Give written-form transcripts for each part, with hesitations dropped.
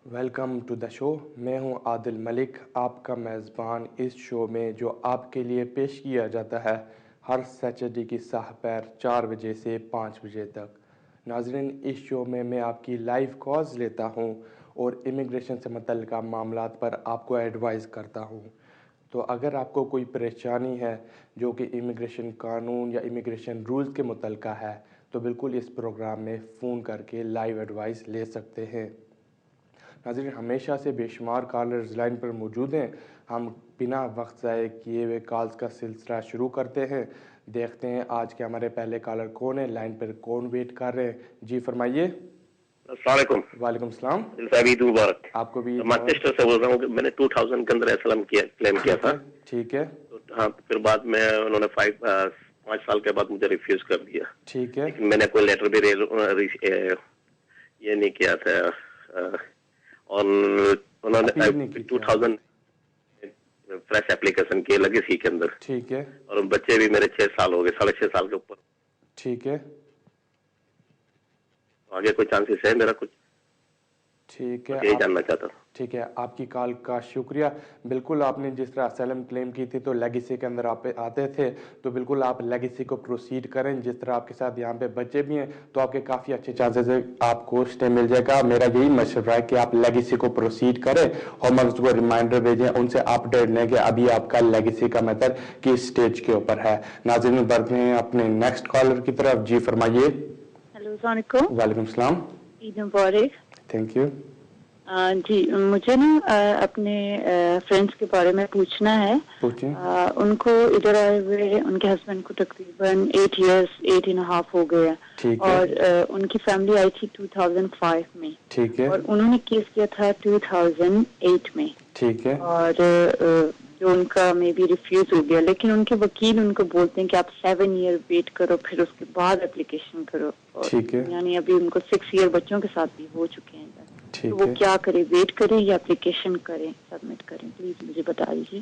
Welcome to the شو. میں ہوں عادل ملک، آپ کا میزبان اس شو میں جو آپ کے لیے پیش کیا جاتا ہے ہر سیٹرڈے کی ساہ پیر 4 بجے سے 5 بجے تک. ناظرین، اس شو میں آپ کی لائیو کالز لیتا ہوں اور امیگریشن سے متعلقہ معاملات پر آپ کو ایڈوائز کرتا ہوں. تو اگر آپ کو کوئی پریشانی ہے جو کہ امیگریشن قانون یا امیگریشن رولز کے متعلقہ ہے تو بالکل اس پروگرام میں فون کر کے لائیو ایڈوائز لے سکتے ہیں. ناظرین، ہمیشہ سے بے شمار کالرز لائن پر موجود ہیں. ہم بنا وقت ضائع کیے ہوئے کالز کا سلسلہ شروع کرتے ہیں. دیکھتے ہیں آج کے ہمارے پہلے کالر کون ہے، لائن پر کون ویٹ کر رہے ہیں. جی فرمائیے. السلام علیکم. وعلیکم السلام. عید مبارک. آپ کو بھی. مانچسٹر سے بول رہا ہوں کہ میں نے 2000 کے اندر اسلم کلیم کیا تھا. ٹھیک ہے. ہاں، پھر بعد میں انہوں نے 5 سال کے بعد مجھے ریفیوز کر دیا. ٹھیک ہے. لیکن میں نے کوئی لیٹر بھی یہ نہیں کیا تھا، اور انہوں نے 2000 فریش اپلیکیشن کی لیگیسی کے اندر. ٹھیک ہے. اور بچے بھی میرے 6 سال ہو گئے، 6.5 سال کے اوپر. ٹھیک ہے. آگے کوئی چانسز ہے میرا کچھ؟ ٹھیک ہے. یہی جاننا چاہتا ہوں. ٹھیک ہے، آپ کی کال کا شکریہ. بالکل آپ نے جس طرح اسائلم کلیم کی تھی تو لیگیسی کے اندر آپ آتے تھے، تو بالکل آپ لیگیسی کو پروسیڈ کریں. جس طرح آپ کے ساتھ یہاں پہ بچے بھی ہیں تو آپ کے کافی اچھے چانسز ہے آپ کو اسٹے مل جائے گا. میرا یہی مشورہ ہے کہ آپ لیگیسی کو پروسیڈ کریں. ہوم ورکس کو ریمائنڈر بھیجیں، ان سے اپڈیٹ لیں کہ ابھی آپ کا لیگیسی کا میتھڈ کس سٹیج کے اوپر ہے. ناظرین، بڑھتے ہیں اپنے نیکسٹ کالر کی طرف. جی فرمائیے. ہیلو، السلام علیکم. وعلیکم السلام. عید مبارک. Thank you. جی، مجھے نا اپنے فرینڈس کے بارے میں پوچھنا ہے. ان کو ادھر آئے ہوئے ان کے ہسبینڈ کو تقریباً 8 ایئرس 8.5 ہو گیا، اور ان کی فیملی آئی تھی 2005 میں. ٹھیک ہے. اور انہوں نے کیس کیا تھا 2008 میں. ٹھیک ہے. اور جو ان کا میں بھی ریفیوز ہو گیا، لیکن ان کے وکیل ان کو بولتے ہیں کہ آپ 7 ایئر ویٹ کرو، پھر اس کے بعد اپلیکیشن کرو. ٹھیک ہے. یعنی ابھی ان کو 6 ایئر بچوں کے ساتھ بھی ہو چکے ہیں. تو وہ ٹھیک ہے. کیا کرے، ویٹ کریں یا اپلیکیشن کریں، سبمٹ کریں؟ پلیز مجھے بتا دیجیے.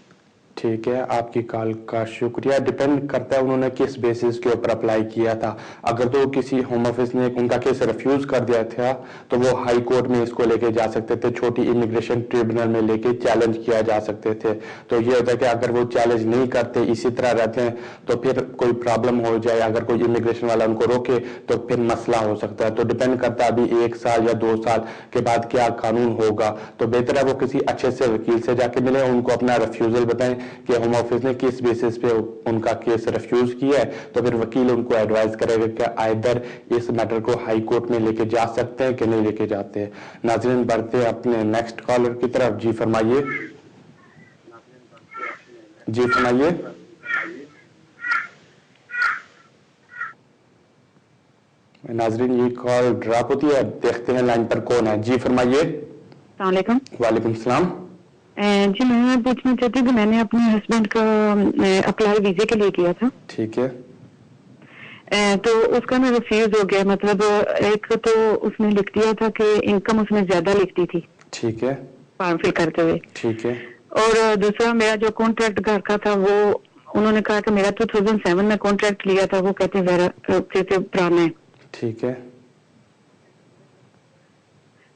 ٹھیک ہے، آپ کی کال کا شکریہ. ڈپینڈ کرتا ہے انہوں نے کس بیسس کے اوپر اپلائی کیا تھا. اگر تو کسی ہوم آفس نے ان کا کیس ریفیوز کر دیا تھا تو وہ ہائی کورٹ میں اس کو لے کے جا سکتے تھے، چھوٹی امیگریشن ٹریبونل میں لے کے چیلنج کیا جا سکتے تھے. تو یہ ہوتا ہے کہ اگر وہ چیلنج نہیں کرتے، اسی طرح رہتے ہیں، تو پھر کوئی پرابلم ہو جائے، اگر کوئی امیگریشن والا ان کو روکے تو پھر مسئلہ ہو سکتا ہے. تو ڈپینڈ کرتا ہے ابھی 1 سال یا 2 سال کے بعد کیا قانون ہوگا. تو بہتر ہے وہ کسی اچھے سے وکیل سے جا کے ملیں، ان کو اپنا ریفیوزل بتائیں کہ ہوم آفس نے کس بیسس پہ ان کا کیس ریفیوز کیا ہے. تو پھر وکیل ان کو ایڈوائز کرے گا کہ آئدر اس میٹر کو ہائی کورٹ میں لے کے جا سکتے ہیں کہ نہیں لے کے جاتے ہیں. ناظرین، بڑھتے ہیں اپنے نیکسٹ کالر کی طرف. جی فرمائیے. جی فرمائیے. ناظرین، یہ کال ڈراپ ہوتی ہے، دیکھتے ہیں لائن پر کون ہے. جی فرمائیے. السلام علیکم. وعلیکم السلام. جی، میں پوچھنا چاہتی ہوں کہ میں نے اپنے ہسبینڈ کا اپلائی ویزے کے لیے کیا تھا. ٹھیک ہے. تو اس کا نا ریفیوز ہو گیا. مطلب ایک تو اس نے لکھ دیا تھا کہ انکم اس نے زیادہ لکھتی تھی. ٹھیک ہے. فارم فل کرتے ہوئے. ٹھیک ہے. اور دوسرا میرا جو کانٹریکٹ گھر کا تھا، وہ انہوں نے کہا کہ میرا 2007 میں کانٹریکٹ لیا تھا، وہ کہتے ہیں پرانا ہے. ٹھیک ہے.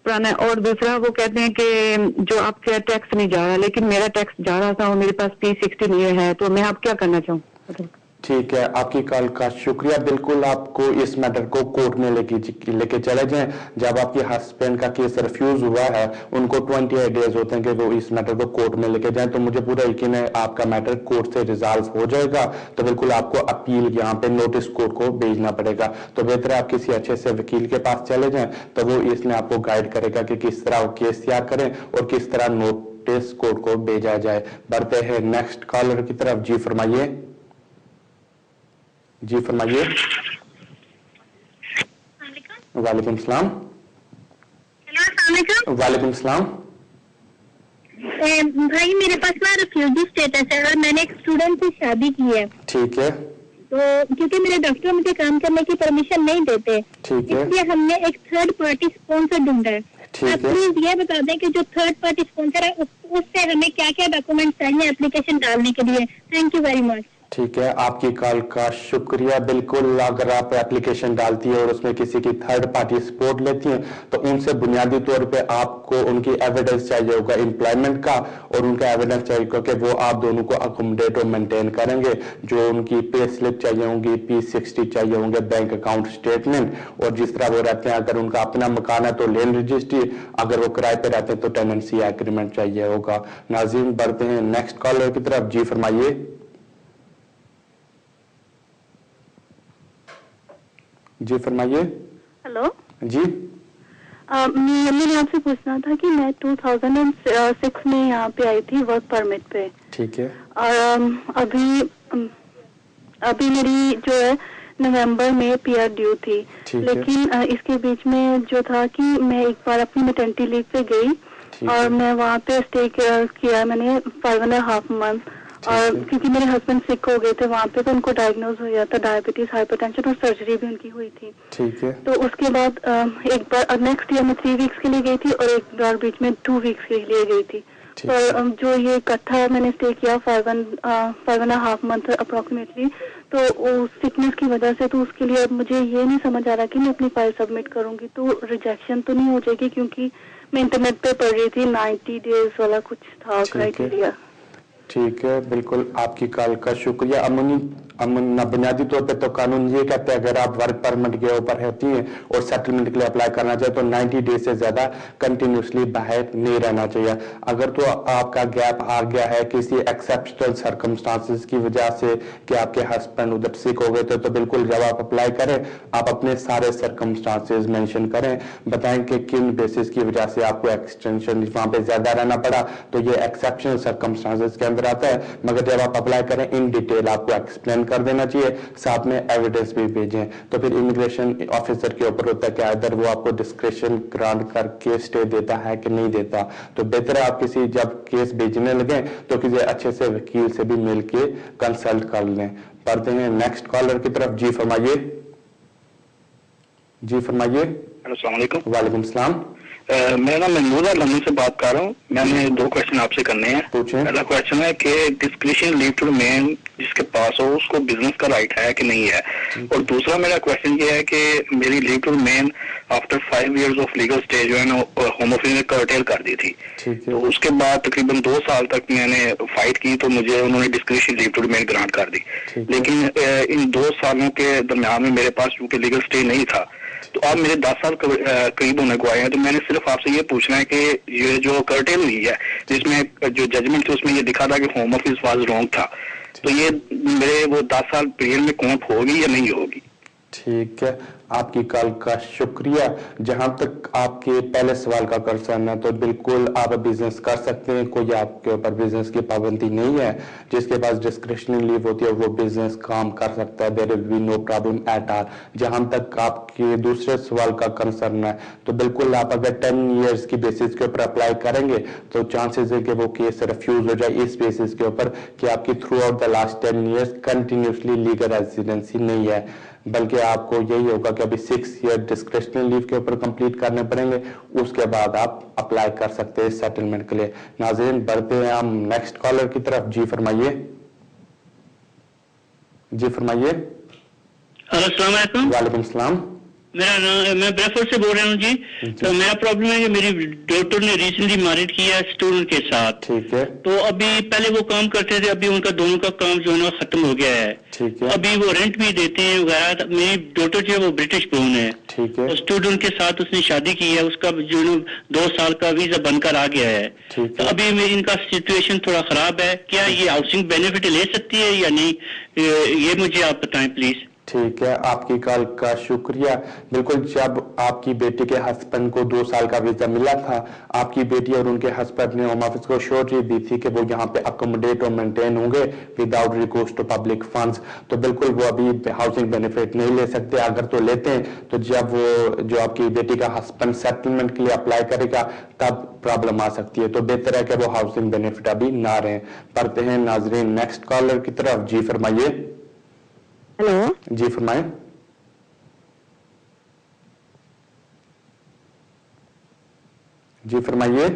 پرانا ہے. اور دوسرا وہ کہتے ہیں کہ جو آپ کا ٹیکس نہیں جا رہا، لیکن میرا ٹیکس جا رہا تھا اور میرے پاس P60 ہے. تو میں اب کیا کرنا چاہوں؟ ٹھیک ہے، آپ کی کال کا شکریہ. بالکل آپ کو اس میٹر کو کورٹ میں لے کے چلے جائیں. جب آپ کے ہسبینڈ کا کیس ریفیوز ہوا ہے، ان کو 28 ڈیز ہوتے ہیں کہ وہ اس میٹر کو کورٹ میں لے کے جائیں. تو مجھے پورا یقین ہے آپ کا میٹر کورٹ سے ریزالو ہو جائے گا. تو بالکل آپ کو اپیل یہاں پہ نوٹس کورٹ کو بھیجنا پڑے گا. تو بہتر ہے آپ کسی اچھے سے وکیل کے پاس چلے جائیں، تو وہ اس میں آپ کو گائیڈ کرے گا کہ کس طرح وہ کیس تیار کریں اور کس طرح نوٹس کورٹ کو بھیجا جائے. بڑھتے ہیں نیکسٹ کالر کی طرف. جی فرمائیے. جی فرمائیے. وعلیکم السلام. ہیلو، السلام علیکم. وعلیکم السلام. بھائی، میرے پاس نا ریفیوجی اسٹیٹس ہے اور میں نے ایک اسٹوڈنٹ سے شادی کی ہے. ٹھیک ہے. تو کیونکہ میرے ڈاکٹر مجھے کام کرنے کی پرمیشن نہیں دیتے، اس لیے ہم نے ایک تھرڈ پارٹی اسپانسر ڈھونڈا ہے. آپ پلیز یہ بتا دیں کہ جو تھرڈ پارٹی اسپانسر ہے اس سے ہمیں کیا کیا ڈاکومنٹ چاہیے اپلیکیشن ڈالنے کے لیے. Thank you very much. ठीक है, आपकी कॉल का शुक्रिया। बिल्कुल, अगर आप एप्लीकेशन डालती है और उसमें किसी की थर्ड पार्टी सपोर्ट लेती हैं तो उनसे बुनियादी तौर पे आपको उनकी एविडेंस चाहिए होगा एम्प्लॉयमेंट का, और उनका एविडेंस चाहिए होगा कि वो आप दोनों को अकोमोडेट और मेंटेन करेंगे। जो उनकी पे स्लिप चाहिए होंगी, P60 चाहिए होंगे, बैंक अकाउंट स्टेटमेंट, और जिस तरह वो रहते हैं, अगर उनका अपना मकान है तो लैंड रजिस्ट्री, अगर वो किराए पे रहते हैं तो टेनेंसी एग्रीमेंट चाहिए होगा। नाज़रीन, बढ़ते हैं नेक्स्ट कॉलर की तरफ। जी फरमाइए। जी फरमाइए। हेलो जी। मैंने आपसे पूछना था कि मैं 2006 में यहाँ पे आई थी वर्क परमिट पे। ठीक है। और अभी मेरी जो है नवंबर में PR ड्यू थी, लेकिन इसके बीच में जो था कि मैं एक बार अपनी मैटरनिटी लीव पे गई और मैं वहाँ पे स्टे किया मैंने 5.5 मंथ। और क्योंकि मेरे हस्बैंड सिक हो गए थे वहाँ पे, तो उनको डायग्नोज हो गया था डायबिटीज, हाइपरटेंशन, और सर्जरी भी उनकी हुई थी। ठीक है। तो उसके बाद एक बार नेक्स्ट ईयर में 3 वीक्स के लिए गई थी और एक बार बीच में 2 वीक्स के लिए गई थी। तो जो ये इकट्ठा मैंने स्टे किया 5.5 मंथ अप्रोक्सीमेटली, तो सिकनेस की वजह से, तो उसके लिए अब मुझे ये नहीं समझ आ रहा कि मैं अपनी फाइल सबमिट करूंगी तो रिजेक्शन तो नहीं हो जाएगी, क्योंकि मैं इंटरनेट पे पढ़ रही थी 90 डेज वाला कुछ था क्राइटेरिया। ठीक है, बिल्कुल, आपकी कॉल का शुक्रिया। बुनियादी तौर पे तो कानून ये कहता है अगर आप वर्क परमिट के ऊपर रहती हैं और सेटलमेंट के लिए अप्लाई करना चाहिए तो 90 डेज से ज्यादा कंटिन्यूसली बाहर नहीं रहना चाहिए। अगर तो आपका गैप आ गया है किसी एक्सेप्शनल सर्कमस्टांसेस की वजह से कि आपके हस्बैंड उधर सिक हो गए थे, तो बिल्कुल जब आप अप्लाई करें आप अपने सारे सर्कमस्टांसेस मेंशन करें, बताएं कि किन बेसिस की वजह से आपको एक्सटेंशन वहां पे ज्यादा रहना पड़ा, तो ये एक्सेप्शनल सर्कमस्टांसेस के अंदर आता है। मगर जब आप अप्लाई करें इन डिटेल आपको एक्सप्लेन कर देना चाहिए, साथ में एविडेंस भी भेजें। तो फिर इमिग्रेशन ऑफिसर के ऊपर होता है कि अदर वो आपको डिस्क्रिप्शन ग्रांट करके स्टे देता है कि नहीं देता। तो बेहतर है आप किसी जब केस भेजने लगे तो किसी अच्छे से वकील से भी मिल के कंसल्ट कर लें। पढ़ते हैं नेक्स्ट कॉलर की तरफ। जी फरमाइए। जी फरमाइए। अस्सलाम वालेकुम। वालेकुम सलाम। मेरा नाम महमूद है, लंदन से बात कर रहा हूँ। मैंने 2 क्वेश्चन आपसे करने हैं। पहला क्वेश्चन है कि डिस्क्रिशन लीव टू रिमेन जिसके पास हो उसको बिजनेस का राइट है कि नहीं है, और दूसरा मेरा क्वेश्चन ये है कि मेरी leave to remain after 5 years of legal stay जो है ना होम ऑफिस ने कर्टेल कर दी थी। तो उसके बाद तकरीबन 2 साल तक मैंने फाइट की तो मुझे उन्होंने discretion leave to remain grant कर दी। लेकिन इन 2 सालों के दरमियान में मेरे पास चूंकि लीगल स्टे नहीं था, तो अब मेरे 10 साल करीब होने को आए हैं। तो मैंने सिर्फ आपसे ये पूछना है कि ये जो कर्टेल हुई है जिसमें जो जजमेंट थी उसमें ये दिखा था कि होम ऑफिस वाज रॉन्ग था, तो ये मेरे वो 10 साल पीरियड में काउंट होगी या नहीं होगी? ठीक है, आपकी कॉल का शुक्रिया। जहां तक आपके पहले सवाल का कंसर्न है तो बिल्कुल आप बिजनेस कर सकते हैं, कोई आपके ऊपर बिजनेस की पाबंदी नहीं है। जिसके पास डिस्क्रिशनरी लीव होती है वो बिजनेस काम कर सकता है, there will be no problem at all. जहां तक आपके दूसरे सवाल का कंसर्न है तो बिल्कुल आप अगर 10 years की बेसिस के ऊपर अप्लाई करेंगे तो चांसेस है कि वो केस रिफ्यूज हो जाए इस बेसिस के ऊपर कि आपकी through out the last 10 years continuously legal residency नहीं है, बल्कि आपको यही होगा कि अभी 6 year डिस्क्रिशनरी लीव के ऊपर कंप्लीट करने पड़ेंगे, उसके बाद आप अप्लाई कर सकते हैं सेटलमेंट के लिए। नाज़रीन, बढ़ते हैं हम नेक्स्ट कॉलर की तरफ। जी फरमाइए। जी फरमाइए। अस्सलाम वालेकुम। वालेकुम सलाम। मैं ब्रेफर्ड से बोल रहा हूँ जी। तो मेरा प्रॉब्लम है कि मेरी डॉटर ने रिसेंटली मैरिज किया स्टूडेंट के साथ। ठीक है। तो अभी पहले वो काम करते थे, अभी उनका दोनों का काम जो है ना खत्म हो गया है। ठीक है। अभी वो रेंट भी देते हैं वगैरह। मेरी डॉटर जो है वो ब्रिटिश बोर्न है। ठीक है। तो स्टूडेंट के साथ उसने शादी की है, उसका जो है 2 साल का वीजा बनकर आ गया है। तो अभी इनका सिचुएशन थोड़ा खराब है, क्या ये हाउसिंग बेनिफिट ले सकती है या नहीं, ये मुझे आप बताएं प्लीज। ठीक है, आपकी कॉल का शुक्रिया। बिल्कुल, जब आपकी बेटी के हस्बैंड को 2 साल का वीजा मिला था, आपकी बेटी और उनके हस्बैंड ने होम ऑफिस को श्योरिटी दी थी कि वो यहाँ पे अकोमोडेट और मेंटेन होंगे without recourse to public funds. तो बिल्कुल वो अभी हाउसिंग बेनिफिट नहीं ले सकते। अगर तो लेते हैं तो जब वो जो आपकी बेटी का हस्बैंड सेटलमेंट के लिए अप्लाई करेगा तब प्रॉब्लम आ सकती है। तो बेहतर है कि वो हाउसिंग बेनिफिट अभी ना रहे। पढ़ते हैं नाजरीन नेक्स्ट कॉलर की तरफ। जी फरमाइए। हेलो। जी फरमाएं। जी फरमाइए।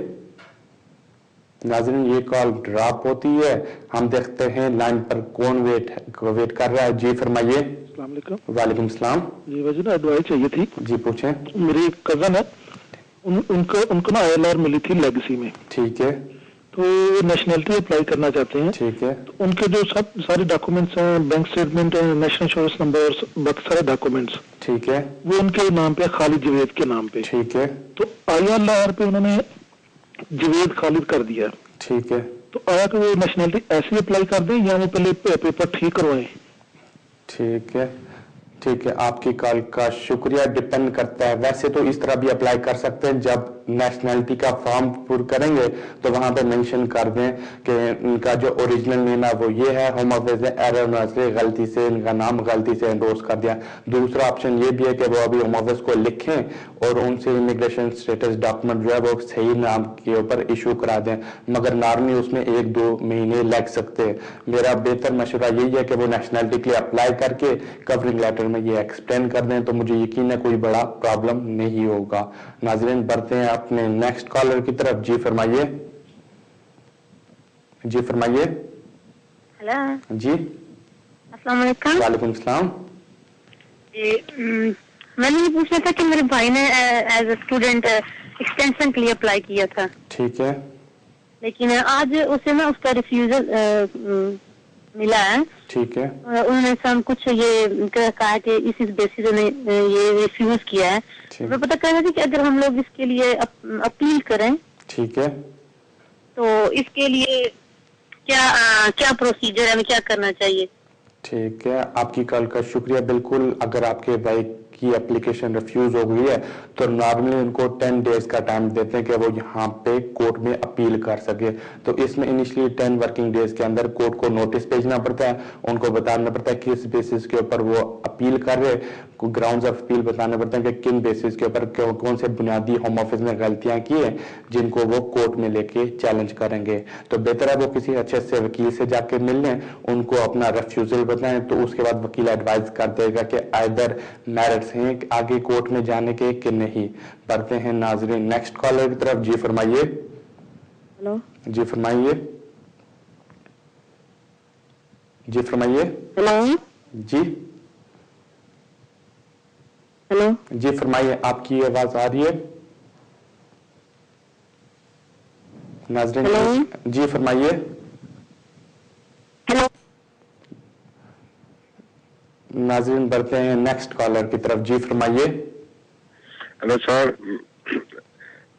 नाज़रीन ये कॉल ड्रॉप होती है, हम देखते हैं लाइन पर कौन वेट कर रहा है। जी फरमाइए। अस्सलाम वालेकुम। वालेकुम सलाम। जी वजह एडवाइस चाहिए थी। जी पूछें। मेरी एक कजन है, उनको ना ILR मिली थी लेगेसी में। ठीक है। तो नेशनलिटी अप्लाई करना चाहते हैं। ठीक है। तो उनके जो सब सारे डॉक्यूमेंट्स हैं, बैंक स्टेटमेंट है, नेशनल इंश्योरेंस नंबर, बाकी सारे डॉक्यूमेंट्स, ठीक है, वो उनके नाम पे, खालिद जवेद के नाम पे। ठीक है। तो ILR पे उन्होंने जवेद खालिद कर दिया। ठीक है। तो आया कि वो नेशनलिटी ऐसे अप्लाई कर दें या वो पहले पेपर ठीक करवाएं? ठीक है, ठीक है, आपकी कॉल का शुक्रिया। डिपेंड करता है, वैसे तो इस तरह भी अप्लाई कर सकते हैं, जब नेशनलिटी का फॉर्म पूरा करेंगे तो वहां पे मेंशन कर दें कि इनका जो ओरिजिनल नेम है वो ये है, होम ऑफिस ने एरर से गलती से इनका नाम गलती से एंडोर्स कर दिया। दूसरा ऑप्शन ये भी है कि वो अभी होम ऑफिस को लिखें और उनसे इमिग्रेशन स्टेटस डॉक्यूमेंट जो है वो सही नाम के ऊपर इशू करा दें, मगर नॉर्मली उसमें 1-2 महीने लग सकते हैं। मेरा बेहतर मशवरा यही है कि वो नेशनलिटी के लिए अप्लाई करके कवरिंग लेटर में ये एक्सप्लेन कर दें, तो मुझे यकीन है कोई बड़ा प्रॉब्लम नहीं होगा। नाज़रीन बढ़ते हैं अपने नेक्स्ट कॉलर की तरफ। जी फरमाइए। जी फरमाइए। हेलो जी अस्सलाम वालेकुम। वालेकुम सलाम। जी मैंने ये पूछना था कि मेरे भाई ने एज ए स्टूडेंट एक्सटेंशन के लिए अप्लाई किया था। ठीक है। लेकिन आज उसे ना उसका रिफ्यूजल मिला है। ठीक है। उन्होंने सब कुछ ये कहा कि इस बेसिस ने ये रिफ्यूज किया है। मैं पता कर रही थी कि अगर हम लोग इसके लिए अपील करें, ठीक है, तो इसके लिए क्या प्रोसीजर है, हमें क्या करना चाहिए? ठीक है, आपकी कॉल का शुक्रिया। बिल्कुल, अगर आपके भाई की एप्लीकेशन रिफ्यूज हो गई है तो नॉर्मली उनको 10 डेज का टाइम देते हैं कि वो यहाँ पे कोर्ट में अपील कर सके। तो इसमें इनिशियली 10 वर्किंग डेज के अंदर कोर्ट को नोटिस भेजना पड़ता है, उनको बताना पड़ता है किस बेसिस के ऊपर वो अपील कर रहे, ग्राउंड्स ऑफ अपील बताने पड़ते हैं कि किन बेसिस के ऊपर कौन से बुनियादी होम ऑफिस ने गलतियां की है जिनको वो कोर्ट में लेके चैलेंज करेंगे। तो बेहतर है वो किसी अच्छे से वकील से जाके मिल लें, उनको अपना रिफ्यूजल बताएं, तो उसके बाद वकील एडवाइस कर देगा कि आइदर मेरिट्स हैं आगे कोर्ट में जाने के कि नहीं। बढ़ते हैं नाजरीन नेक्स्ट कॉलर की तरफ। जी फरमाइए। हेलो। जी फरमाइए। जी फरमाइए। हेलो। जी हेलो। जी फरमाइए, आपकी आवाज आ रही है नाजरीन? हेलो। जी फरमाइए। हेलो। नाजरीन बढ़ते हैं नेक्स्ट कॉलर की तरफ। जी फरमाइए। हेलो सर,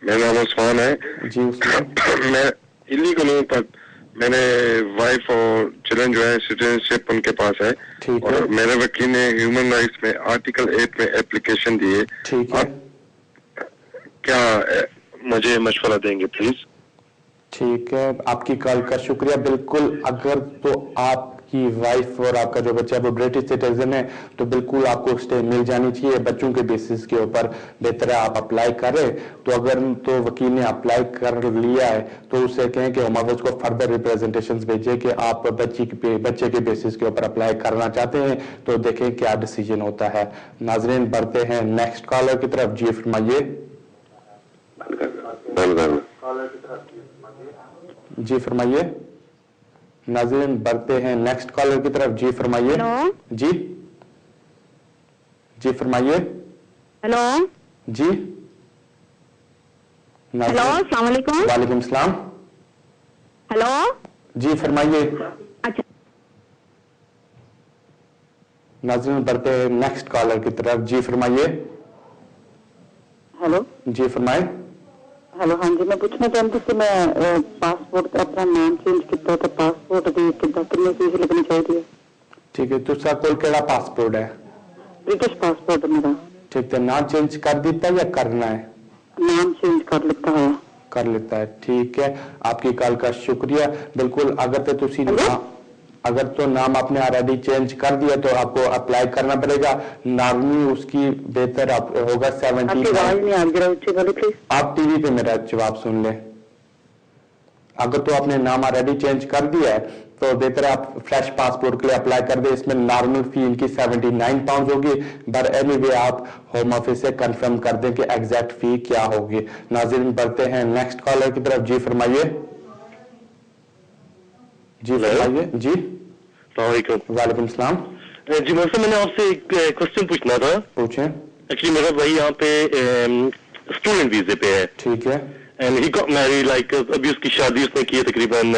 मेरा नाम उस्मान है। जी उस्मान। मैं इलीगल हूँ, पर मेरे वाइफ और चिल्ड्रन जो है सिटीजनशिप उनके पास है, और मेरे वकील ने ह्यूमन राइट्स में आर्टिकल 8 में एप्लीकेशन दी है। ठीक है। क्या मुझे मशवरा देंगे प्लीज? ठीक है, आपकी कॉल का शुक्रिया। बिल्कुल, अगर तो आपकी वाइफ और आपका जो बच्चा है वो ब्रिटिश सिटीजन है तो बिल्कुल आपको स्टे मिल जानी चाहिए बच्चों के बेसिस के ऊपर। बेहतर है आप अप्लाई करें। तो अगर तो वकील ने अप्लाई कर लिया है तो उससे कहें कि होम ऑफिस को फर्दर रिप्रेजेंटेशंस भेजे कि आप बच्चे के बेसिस के ऊपर अप्लाई करना चाहते हैं, तो देखें क्या डिसीजन होता है। नाजरीन बढ़ते हैं नेक्स्ट कॉलर की तरफ। जी फरमाइए। जी फरमाइए। नाज़रीन बढ़ते हैं नेक्स्ट कॉलर की तरफ। जी फरमाइए। जी जी फरमाइए। हेलो। जी हेलो, अस्सलाम वालेकुम। वालेकुम सलाम। हेलो। जी फरमाइए। अच्छा। नाज़रीन बढ़ते हैं नेक्स्ट कॉलर की तरफ। जी फरमाइए। हेलो। जी फरमाए। हेलो, हाँ जी, मैं पूछना चाहती थी, मैं पासपोर्ट का अपना नाम चेंज किया था, पासपोर्ट दी कितनी फीस लगनी चाहिए? ठीक है, तुसा कोल केड़ा पासपोर्ट है? ब्रिटिश पासपोर्ट मेरा। ठीक है, नाम चेंज कर देता या करना है? नाम चेंज कर लेता है। कर लेता है, ठीक है, आपकी कॉल का शुक्रिया। बिल्कुल, अगर तो नाम आपने ऑलरेडी चेंज कर दिया तो आपको अप्लाई करना पड़ेगा। नॉर्मली उसकी बेहतर होगा 70। आप टीवी पे मेरा जवाब सुन ले। अगर तो आपने नाम ऑलरेडी चेंज कर दिया है तो बेहतर है आप फ्रेश पासपोर्ट के लिए अप्लाई कर दे। इसमें नॉर्मल फी इनकी 79 पाउंड होगी, बट एनीवे आप होम ऑफिस से कंफर्म कर दें कि एग्जैक्ट फी क्या होगी। नाज़रीन बढ़ते हैं नेक्स्ट कॉलर की तरफ। जी फरमाइए। जी फरमाइए। जी वालेकुम सलाम। जी मौसम, मैंने आपसे एक क्वेश्चन पूछना था। पूछें। एक्चुअली मेरा भाई यहाँ पे स्टूडेंट वीजे पे है। ठीक है। And he got married, like अभी उसकी शादी उसने की है तकरीबन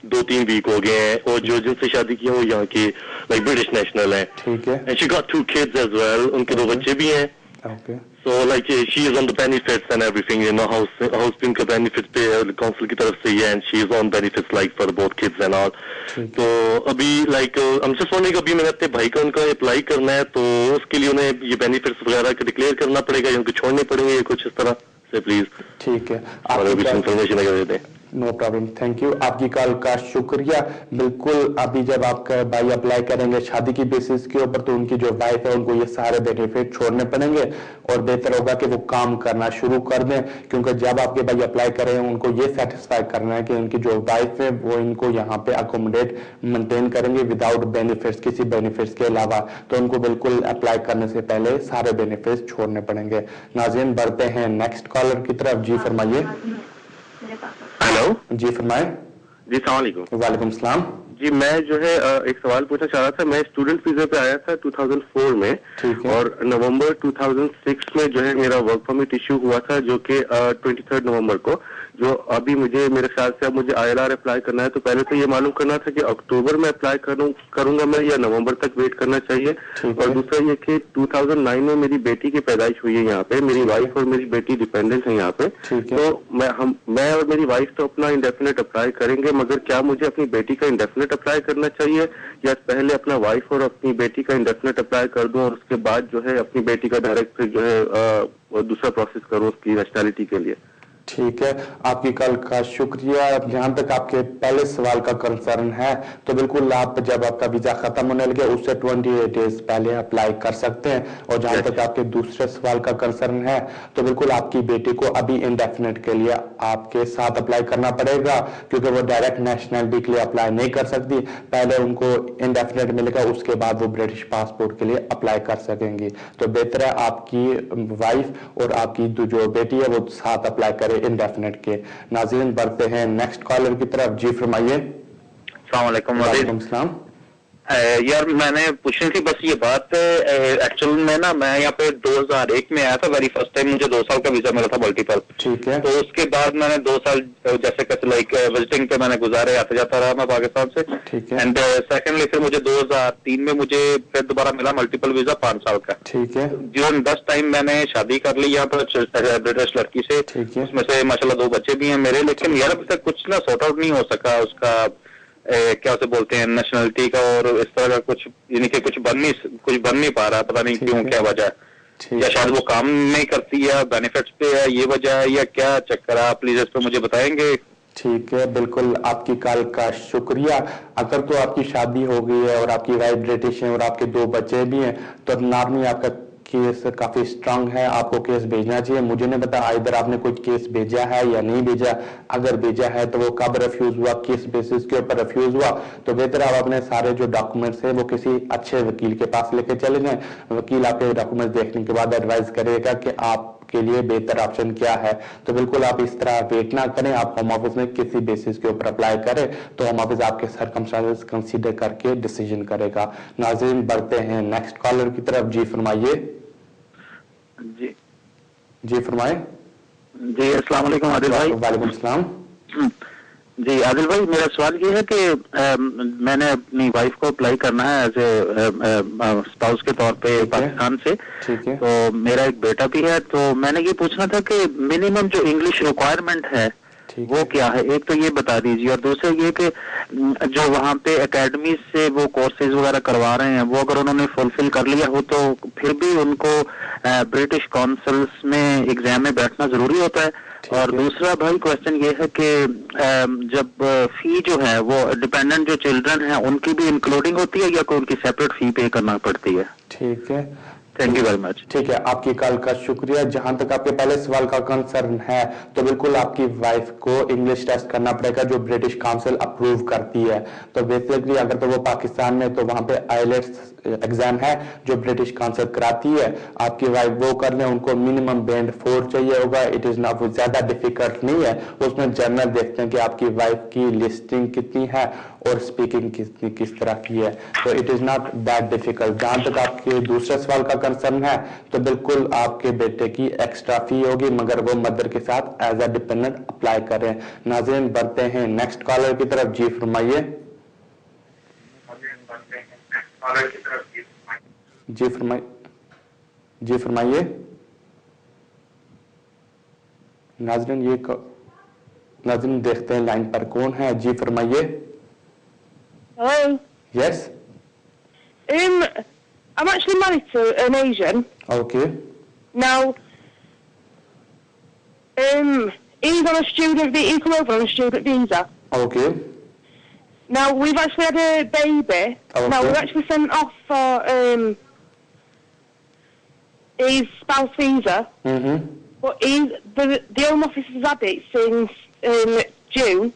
2-3 वीक हो गए हैं, और जो जिनसे शादी की है वो यहाँ की लाइक ब्रिटिश नेशनल है। ठीक है। And she got 2 kids as well, उनके 2 बच्चे भी हैं। Okay. So like she is on the benefits and everything, you know, house का benefits पे council की तरफ से ही है, and she is on benefits like for both kids and all. तो अभी like I'm just wondering, अभी मैंने अपने भाई का उनका अप्लाई करना है, तो उसके लिए उन्हें ये benefits वगैरह का डिक्लेयर करना पड़ेगा या उनको छोड़ने पड़ेंगे कुछ इस तरह से, प्लीज। ठीक है, और कुछ इन्फॉर्मेशन अगर दे दें। नो प्रॉब्लम, थैंक यू, आपकी कॉल का शुक्रिया। बिल्कुल, अभी जब आपका भाई अप्लाई करेंगे शादी की बेसिस के ऊपर, तो उनकी जो वाइफ है उनको ये सारे बेनिफिट छोड़ने पड़ेंगे, और बेहतर होगा कि वो काम करना शुरू कर दें, क्योंकि जब आपके भाई अप्लाई करें उनको ये सेटिस्फाई करना है कि उनकी जो वाइफ है वो इनको यहाँ पे अकोमोडेट मेंटेन करेंगे विदाउट बेनिफिट्स, किसी बेनिफिट्स के अलावा। तो उनको बिल्कुल अप्लाई करने से पहले सारे बेनिफिट्स छोड़ने पड़ेंगे। नाज़रीन, बढ़ते हैं नेक्स्ट कॉलर की तरफ। जी फरमाइए। हेलो, जी फरमाए। जी अस्सलाम वालेकुम। वालेकुम सलाम। जी मैं जो है एक सवाल पूछना चाह रहा था। मैं स्टूडेंट वीजा पे आया था 2004 में, और नवंबर 2006 में जो है मेरा वर्क परमिट इश्यू हुआ था, जो कि 23 नवंबर को, जो अभी मुझे मेरे ख्याल से अब मुझे ILR अप्लाई करना है। तो पहले तो ये मालूम करना था कि अक्टूबर में अप्लाई करूंगा मैं या नवंबर तक वेट करना चाहिए। और दूसरा ये कि 2009 में मेरी बेटी की पैदाइश हुई है यहाँ पे, मेरी वाइफ और मेरी बेटी डिपेंडेंट है यहाँ पे। तो मैं और मेरी वाइफ तो अपना इंडेफिनेट अप्लाई करेंगे, मगर क्या मुझे अपनी बेटी का इंडेफिनेट अप्लाई करना चाहिए, या पहले अपना वाइफ और अपनी बेटी का इंडेफिनेट अप्लाई कर दूं और उसके बाद जो है अपनी बेटी का डायरेक्ट जो है दूसरा प्रोसेस करूं उसकी नेशनैलिटी के लिए? ठीक है, आपकी कॉल का शुक्रिया। जहां तक आपके पहले सवाल का कंसर्न है, तो बिल्कुल आप जब आपका वीजा खत्म होने लगे उससे 28 डेज पहले अप्लाई कर सकते हैं। और जहां तक आपके दूसरे सवाल का कंसर्न है, तो बिल्कुल आपकी बेटी को अभी इंडेफिनेट के लिए आपके साथ अप्लाई करना पड़ेगा, क्योंकि वो डायरेक्ट नेशनलिटी के लिए अप्लाई नहीं कर सकती। पहले उनको इंडेफिनेट मिलेगा, उसके बाद वो ब्रिटिश पासपोर्ट के लिए अप्लाई कर सकेंगी। तो बेहतर है आपकी वाइफ और आपकी जो बेटी है वो साथ अप्लाई करें इंडेफिनेट के। नाज़रीन, बढ़ते हैं नेक्स्ट कॉलर की तरफ। जी फरमाइए। अस्सलाम वालेकुम। वालेकुम सलाम। यार मैंने पूछनी थी बस ये बात, एक्चुअल में ना मैं यहाँ पे 2001 में आया था, वेरी फर्स्ट टाइम मुझे 2 साल का वीजा मिला था मल्टीपल। ठीक है। तो उसके बाद मैंने 2 साल जैसे कैसे लाइक विजिटिंग पे मैंने गुजारे, आते जाता रहा मैं पाकिस्तान से। ठीक है। एंड सेकेंडली फिर मुझे 2003 में मुझे फिर दोबारा मिला मल्टीपल वीजा 5 साल का। ठीक है। जो 10 टाइम मैंने शादी कर ली यहाँ पर ब्रिटिश लड़की से, उसमें से माशाल्लाह 2 बच्चे भी हैं मेरे, लेकिन यार अभी तक कुछ ना सॉर्ट आउट नहीं हो सका उसका क्या उसे बोलते हैं नेशनलिटी का, और इस तरह का कुछ यानी कि कुछ बन नहीं पा रहा, पता नहीं क्यों, क्या वजह है, या शायद वो काम नहीं करती है, बेनिफिट्स पे है, ये वजह है या क्या चक्कर है? आप प्लीज इस पर मुझे बताएंगे। ठीक है, बिल्कुल, आपकी कॉल का शुक्रिया। अगर तो आपकी शादी हो गई है और आपकी वाइफ ब्रिटिश है और आपके 2 बच्चे भी हैं, तो नॉर्मली आपका केस काफी स्ट्रांग है, आपको केस भेजना चाहिए। मुझे नहीं पता इधर आपने कोई केस भेजा है या नहीं भेजा। अगर भेजा है तो वो कब रिफ्यूज हुआ, किस बेसिस के ऊपर रिफ्यूज हुआ, तो बेहतर आप अपने सारे जो डॉक्यूमेंट्स है वो किसी अच्छे वकील के पास लेके चले जाएं। वकील आपके डॉक्यूमेंट्स देखने के बाद एडवाइस करेगा कि आपके लिए बेहतर ऑप्शन क्या है। तो बिल्कुल आप इस तरह वेट ना करें, आप होम ऑफिस में किसी बेसिस के ऊपर अप्लाई करें, तो होम ऑफिस आपके सर्कमस्टेंसेस कंसीडर करके डिसीजन करेगा। नाज़रीन, बढ़ते हैं नेक्स्ट कॉलर की तरफ। जी फरमाइए। जी फरमाए। जी अस्सलाम वालेकुम आदिल भाई। वालेकुम सलाम। जी आदिल भाई, मेरा सवाल ये है कि मैंने अपनी वाइफ को अप्लाई करना है एज ए स्पाउस के तौर पे पाकिस्तान से। ठीक है। तो मेरा एक बेटा भी है, तो मैंने ये पूछना था कि मिनिमम जो इंग्लिश रिक्वायरमेंट है वो क्या है, एक तो ये बता दीजिए, और दूसरा ये कि जो वहाँ पे एकेडमी से वो कोर्सेज वगैरह करवा रहे हैं वो अगर उन्होंने फुलफिल कर लिया हो तो फिर भी उनको ब्रिटिश काउंसिल्स में एग्जाम में बैठना जरूरी होता है। और दूसरा भाई क्वेश्चन ये है कि जब फी जो है वो डिपेंडेंट जो चिल्ड्रन है उनकी भी इंक्लूडिंग होती है या कोई उनकी सेपरेट फी पे करना पड़ती है? ठीक है, थैंक यू वेरी मच। ठीक है, आपकी कॉल का शुक्रिया। जहां तक आपके पहले सवाल का कंसर्न है, तो बिल्कुल आपकी वाइफ को इंग्लिश टेस्ट करना पड़ेगा जो ब्रिटिश काउंसिल अप्रूव करती है। तो बेसिकली अगर तो वो पाकिस्तान में, तो वहां पे आईलेट्स एग्जाम है जो ब्रिटिश काउंसिल कराती है। आपकी वाइफ वो कर ले, उनको मिनिमम बैंड 4 चाहिए होगा। इट इज नॉट ज्यादा डिफिकल्ट नहीं है, उसमें जनरल देखते हैं कि आपकी वाइफ की लिस्टिंग कितनी है اور اسپیکنگ کس طرح کی ہے. تو it is not that difficult. جہاں تک آپ کے دوسرے سوال کا کنسرن ہے تو بالکل آپ کے بیٹے کی ایکسٹرا فی ہوگی مگر وہ مدر کے ساتھ ایز اے ڈیپینڈنٹ اپلائی کریں. ناظرین بڑھتے ہیں نیکسٹ کالر کی طرف. جی فرمائیے. جی فرمائیے. ناظرین دیکھتے ہیں لائن پر کون ہے. جی فرمائیے. Hello. Yes. I'm actually married to an Asian. Okay. Now, he's on a student visa. He come over on a student visa. Okay. Now we've actually had a baby. Okay. Now we're actually sent off for his spouse visa. Mm-hmm. But the Home Office has had it since June.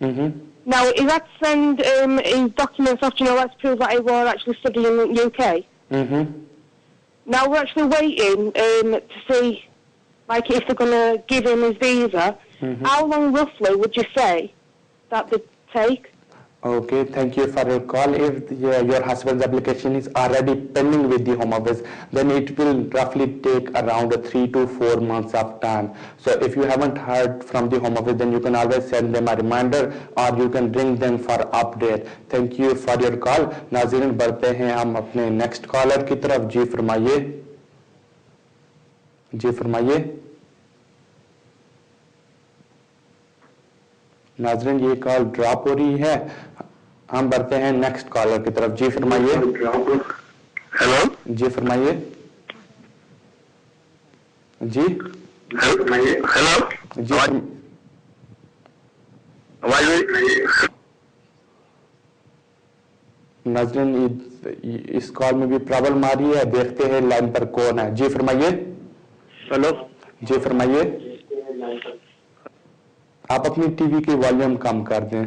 Mm-hmm. Now, he's had to send his documents off, let's prove that he was actually studying in the UK. Mm-hmm. Now, we're actually waiting to see, like, if they're going to give him his visa. Mm-hmm. How long, roughly, would you say that they'd take? Okay, thank you for your call. If your husband's application is already pending with the Home Office, then it will roughly take around 3 to 4 months of time. So if you haven't heard from the Home Office, then you can always send them a reminder or you can ring them for update. Thank you for your call. ناظرین بڑھتے ہیں ہم اپنے next collar کی طرف. جی فرمائیے. جی فرمائیے. ناظرین یہ کال ڈراپ ہو رہی ہے. ہم بڑھتے ہیں نیکسٹ کالر کی طرف. جی فرمائیے. ہیلو. جی فرمائیے. جی ہیلو. جی ناظرین اس کال میں بھی پرابلم آ رہی ہے. دیکھتے ہیں لائن پر کون ہے. جی فرمائیے. ہیلو. جی فرمائیے. آپ اپنی ٹی وی کی والیوم کم کر دیں.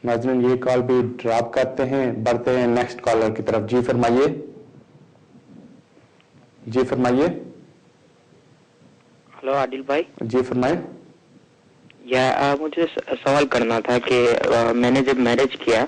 ناظرین یہ کال بھی ڈراپ کرتے ہیں. بڑھتے ہیں نیکسٹ کالر کی طرف. جی فرمائیے. جی فرمائیے. ہلو عادل بھائی. جی فرمائیں. مجھے سوال کرنا تھا کہ میں نے جب میرج کیا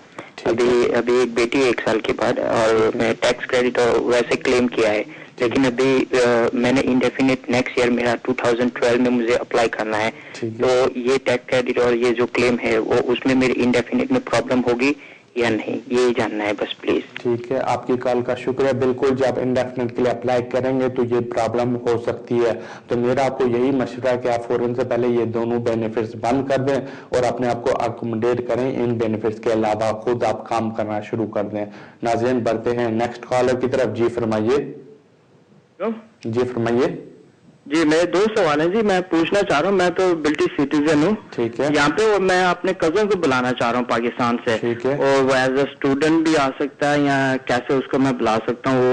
ابھی ایک بیٹی 1 سال کے بعد اور میں ٹیکس کریڈٹ اور ویسے کلیم کیا ہے لیکن ابھی میں نے انڈیفینٹ نیکسٹ ایئر میرا 2012 میں مجھے اپلائی کرنا ہے تو یہ ٹیکس کریڈٹ اور یہ جو کلیم ہے وہ اس میں میری انڈیفینٹ میں پرابلم ہوگی یا نہیں یہ جاننا ہے بس پلیز. ٹھیک ہے آپ کی کال کا شکریہ. بالکل جب انڈیفینٹ کے لیے اپلائی کریں گے تو یہ پرابلم ہو سکتی ہے تو میرا آپ کو یہی مشورہ ہے کہ آپ فوراً سے پہلے یہ دونوں بینیفٹس بند کر دیں اور اپنے آپ کو اکوموڈیٹ کریں. ان بینیفٹس کے علاوہ خود آپ کام کرنا شروع کر دیں. ناظرین بڑھتے ہیں نیکسٹ کالر کی طرف. جی فرمائیے. جی فرمائیے. جی میرے 2 سوال ہیں. جی میں پوچھنا چاہ رہا ہوں میں تو برٹش سٹیزن ہوں. ٹھیک ہے. یہاں پہ میں اپنے کزن کو بلانا چاہ رہا ہوں پاکستان سے. ٹھیک ہے. اور وہ ایز اے اسٹوڈنٹ بھی آ سکتا ہے یا کیسے اس کو میں بلا سکتا ہوں؟ وہ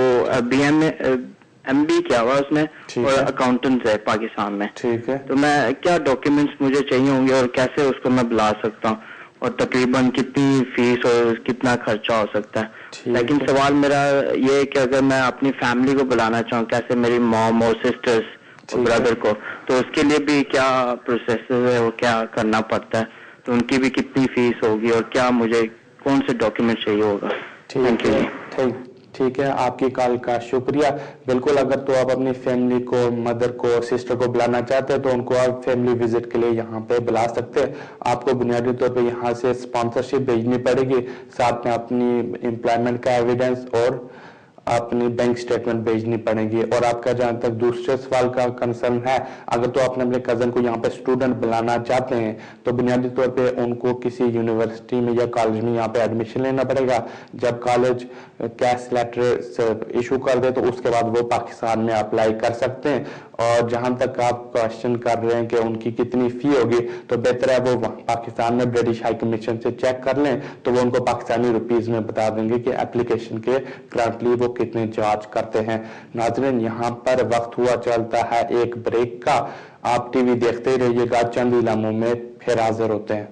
BA کیا ہوا اس میں اور اکاؤنٹنٹ ہے پاکستان میں. ٹھیک ہے. تو میں کیا ڈاکیومنٹس مجھے چاہیے ہوں گے اور کیسے اس کو میں بلا سکتا ہوں اور تقریباً کتنی فیس اور کتنا خرچہ ہو سکتا ہے؟ لیکن سوال میرا یہ ہے کہ اگر میں اپنی فیملی کو بلانا چاہوں کیسے میری مام اور سسٹرز اور برادر کو تو اس کے لیے بھی کیا پروسیس ہے وہ کیا کرنا پڑتا ہے تو ان کی بھی کتنی فیس ہوگی اور کیا مجھے کون سے ڈاکیومنٹ چاہیے ہوگا؟ Thank you. ٹھیک ہے آپ کی کال کا شکریہ. بالکل اگر تو آپ اپنی فیملی کو مدر کو سسٹر کو بلانا چاہتے ہیں تو ان کو آپ فیملی وزٹ کے لیے یہاں پہ بلا سکتے ہیں. آپ کو بنیادی طور پہ یہاں سے اسپانسرشپ بھیجنی پڑے گی ساتھ میں اپنی امپلائمنٹ کا ایویڈنس اور اپنی بینک سٹیٹمنٹ بھیجنی پڑے گی. اور آپ کا جہاں تک دوسرے سوال کا کنسرن ہے اگر تو آپ نے اپنے کزن کو یہاں پہ اسٹوڈنٹ بلانا چاہتے ہیں تو بنیادی طور پہ ان کو کسی یونیورسٹی میں یا کالج میں یہاں پہ ایڈمیشن لینا پڑے گا. جب کالج کیش لیٹر ایشو کر دے تو اس کے بعد وہ پاکستان میں اپلائی کر سکتے ہیں. اور جہاں تک آپ کوشچن کر رہے ہیں کہ ان کی کتنی فی ہوگی تو بہتر ہے وہ پاکستان میں برٹش ہائی کمیشن سے چیک کر لیں تو وہ ان کو پاکستانی روپیز میں بتا دیں گے کہ اپلیکیشن کے کرنٹلی وہ کتنے چارج کرتے ہیں. ناظرین یہاں پر وقت ہوا چلتا ہے ایک بریک کا. آپ ٹی وی دیکھتے رہیے گا. چند لمحوں میں پھر حاضر ہوتے ہیں.